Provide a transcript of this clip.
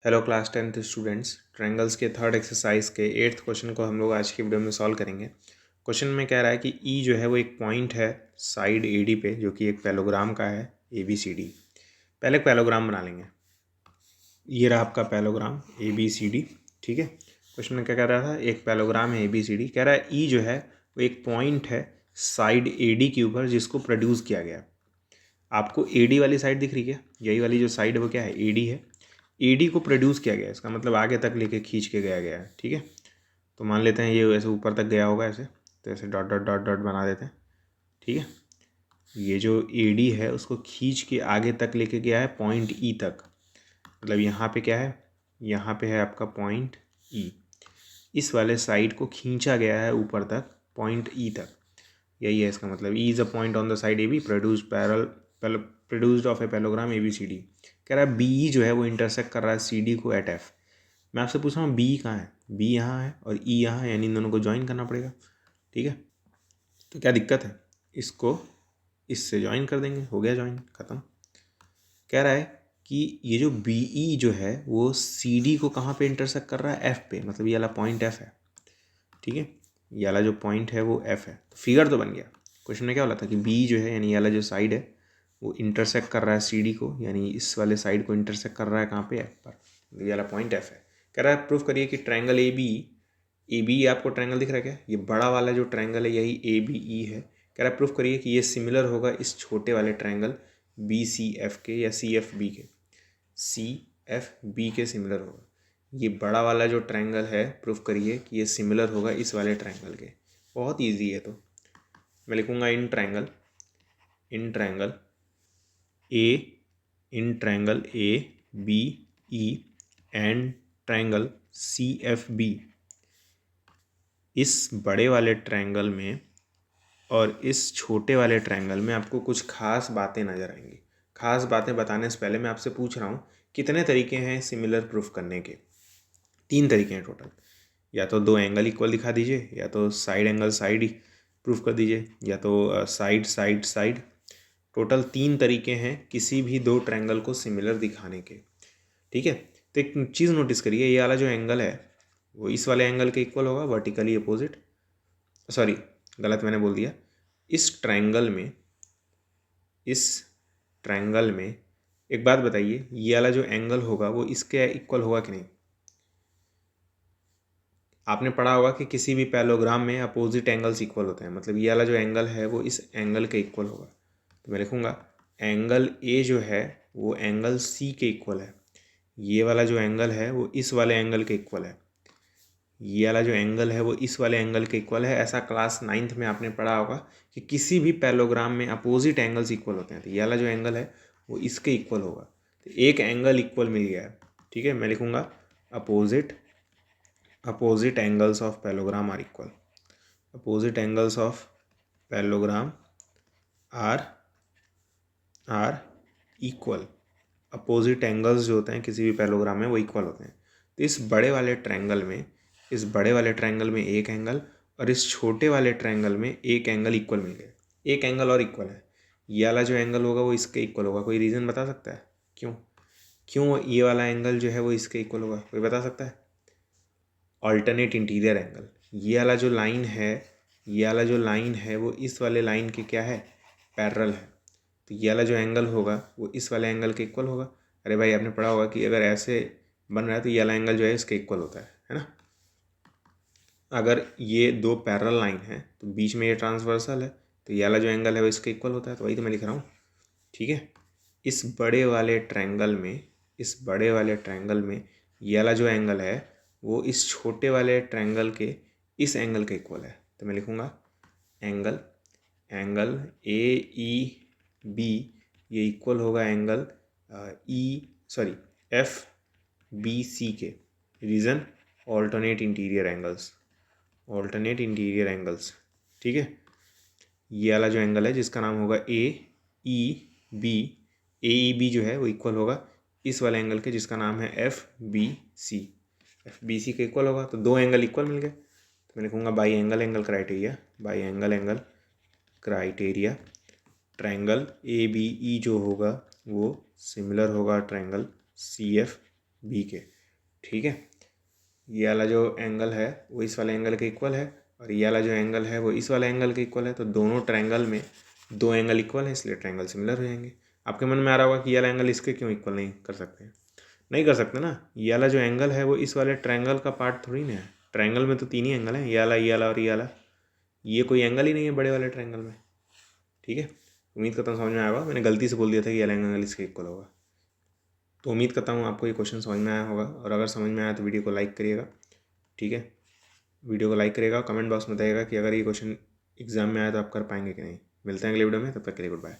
Hello class 10th students. Triangles के third exercise के 8th question को हम लोग आज की वीडियो में सॉल्व करेंगे। क्वेश्चन में कह रहा है कि ई जो है वो एक पॉइंट है साइड ए डी पे, जो कि एक पैलोग्राम का है ए बी सी डी। पहले पैलोग्राम बना लेंगे। ये रहा आपका parallelogram A B C D. ठीक है, क्वेश्चन में क्या कह रहा था, एक पैलोग्राम है ए बी सी डी। कह रहा है ई जो है वो एक पॉइंट है साइड ए डी के ऊपर जिसको प्रोड्यूस किया गया। आपको ए डी वाली साइड दिख रही है, यही वाली जो साइड है वो क्या है, ए डी है। ईडी को प्रोड्यूस किया गया, इसका मतलब आगे तक लेके खींच के गया गया है। ठीक है, तो मान लेते हैं ये ऐसे ऊपर तक गया होगा ऐसे, तो ऐसे डॉट डॉट डॉट डॉट बना देते हैं। ठीक है, ये जो ईडी है उसको खींच के आगे तक लेके गया है पॉइंट ई तक। मतलब यहाँ पे क्या है, यहाँ पे है आपका पॉइंट ई। इस वाले साइड को खींचा गया है ऊपर तक पॉइंट ई तक, यही है इसका मतलब। E is a point on the side A B produced of a parallelogram A B C D. कह रहा है बी जो है वो इंटरसेक्ट कर रहा है सी डी को एट एफ। मैं आपसे पूछ रहा हूँ बी कहाँ है, बी यहाँ है और ई यहाँ है, यानी इन दोनों को ज्वाइन करना पड़ेगा। ठीक है, तो क्या दिक्कत है, इसको इससे ज्वाइन कर देंगे, हो गया ज्वाइन, ख़त्म। कह रहा है कि ये जो बी ई जो है वो सी डी को कहाँ पे इंटरसेक्ट कर रहा है, एफ पे, मतलब ये वाला पॉइंट एफ है। ठीक है, ये वाला जो पॉइंट है वो एफ है, तो फिगर तो बन गया। क्वेश्चन में क्या बोला था कि बी जो है, यानी ये वाला जो साइड है वो इंटरसेक्ट कर रहा है सी डी को, यानी इस वाले साइड को इंटरसेक्ट कर रहा है कहाँ पे, एफ पर। ये वाला पॉइंट एफ है। कह रहा है प्रूफ करिए कि ट्रायंगल ए बी आपको ट्रायंगल दिख रहा है क्या, ये बड़ा वाला जो ट्रायंगल है यही ए बी ई है। कह रहा है प्रूफ करिए कि ये सिमिलर होगा इस छोटे वाले ट्रायंगल बी सी एफ के या सी एफ बी के, सी एफ बी के सिमिलर होगा। ये बड़ा वाला जो ट्रायंगल है, प्रूफ करिए कि ये सिमिलर होगा इस वाले ट्रायंगल के। बहुत इजी है, तो मैं लिखूँगा in triangle A, in triangle A B E and triangle C F B. इस बड़े वाले ट्रायंगल में और इस छोटे वाले ट्रायंगल में आपको कुछ खास बातें नज़र आएंगी। खास बातें बताने से पहले मैं आपसे पूछ रहा हूँ कितने तरीके हैं सिमिलर प्रूफ करने के। 3 तरीके हैं टोटल। या तो 2 एंगल इक्वल दिखा दीजिए, या तो साइड एंगल साइड प्रूफ कर दीजिए, या तो साइड साइड साइड। टोटल 3 तरीके हैं किसी भी 2 ट्रायंगल को सिमिलर दिखाने के। ठीक है, तो एक चीज़ नोटिस करिए, ये वाला जो एंगल है वो इस वाले एंगल के इक्वल होगा, वर्टिकली अपोजिट। सॉरी, गलत मैंने बोल दिया। इस ट्रायंगल में एक बात बताइए, ये वाला जो एंगल होगा वो इसके इक्वल होगा कि नहीं। आपने पढ़ा होगा कि किसी भी पैलोग्राम में अपोजिट एंगल्स इक्वल होते हैं, मतलब ये वाला जो एंगल है वो इस एंगल के इक्वल होगा। तो मैं लिखूँगा एंगल ए जो है वो एंगल सी के इक्वल है। ये वाला जो एंगल है वो इस वाले एंगल के इक्वल है। ये वाला जो एंगल है वो इस वाले एंगल के इक्वल है। ऐसा क्लास 9th में आपने पढ़ा होगा कि किसी भी पैलोग्राम में अपोजिट एंगल्स इक्वल होते हैं, तो ये वाला जो एंगल है वो इसके इक्वल होगा। तो एक एंगल इक्वल मिल गया है। ठीक है, मैं लिखूँगा opposite angles of parallelogram are equal. Opposite angles of parallelogram are equal. Opposite angles जो होते हैं किसी भी पैलोग्राम में वो इक्वल होते हैं। तो इस बड़े वाले ट्रायंगल में एक एंगल और इस छोटे वाले ट्रायंगल में एक एंगल इक्वल मिल गए। एक एंगल और इक्वल है, ये वाला जो एंगल होगा वो इसके इक्वल होगा। कोई रीज़न बता सकता है क्यों ये वाला एंगल जो है वो इसके इक्वल होगा, कोई बता सकता है। Alternate interior angle. ये वाला जो लाइन है वो इस वाले लाइन के क्या है, पैरेलल है। तो ये वाला जो एंगल होगा वो इस वाले एंगल के इक्वल होगा। अरे भाई, आपने पढ़ा होगा कि अगर ऐसे बन रहा है तो ये वाला एंगल जो है इसके इक्वल होता है ना। अगर ये 2 पैरेलल लाइन है तो बीच में ये ट्रांसवर्सल है, तो ये वाला जो एंगल है वो इसके इक्वल होता है। तो वही तो मैं लिख रहा हूँ। ठीक है, इस बड़े वाले ट्रायंगल में ये वाला जो एंगल है वो इस छोटे वाले ट्रायंगल के इस एंगल के इक्वल है। तो मैं लिखूँगा एंगल ए ई बी, ये इक्वल होगा एंगल एफ बी सी के। Reason alternate interior angles. ठीक है, ये वाला जो एंगल है जिसका नाम होगा ए ई बी जो है वो इक्वल होगा इस वाले एंगल के जिसका नाम है एफ बी सी के इक्वल होगा। तो 2 एंगल इक्वल मिल गए। तो मैं लिखूँगा by angle criteria triangle A B E जो होगा वो सिमिलर होगा ट्रायंगल सी एफ बी के। ठीक है, ये वाला जो एंगल है वो इस वाले एंगल के इक्वल है और ये वाला जो एंगल है वो इस वाले एंगल के इक्वल है। तो दोनों ट्रायंगल में दो एंगल इक्वल है, इसलिए ट्रायंगल सिमिलर हो जाएंगे। आपके मन में आ रहा होगा कि ये वाला एंगल इसके क्यों इक्वल नहीं कर सकते? नहीं कर सकते ना, ये वाला जो एंगल है वो इस वाले ट्रायंगल का पार्ट थोड़ी ना है। ट्रायंगल में तो तीन ही एंगल हैं, ये वाला और ये वाला। ये कोई एंगल ही नहीं है बड़े वाले ट्रायंगल में। ठीक है, उम्मीद करता हूँ समझ में आया होगा। मैंने गलती से बोल दिया था कि ये वाला एंगल इसके इक्वल होगा। तो उम्मीद करता हूँ आपको ये क्वेश्चन समझ में आया होगा, और अगर समझ में आया तो वीडियो को लाइक करिएगा। ठीक है, वीडियो को लाइक करिएगा, कमेंट बॉक्स में बताइएगा कि अगर ये क्वेश्चन एग्जाम में आया तो आप कर पाएंगे कि नहीं। मिलते हैं अगले वीडियो में, तब तक के लिए गुड बाय।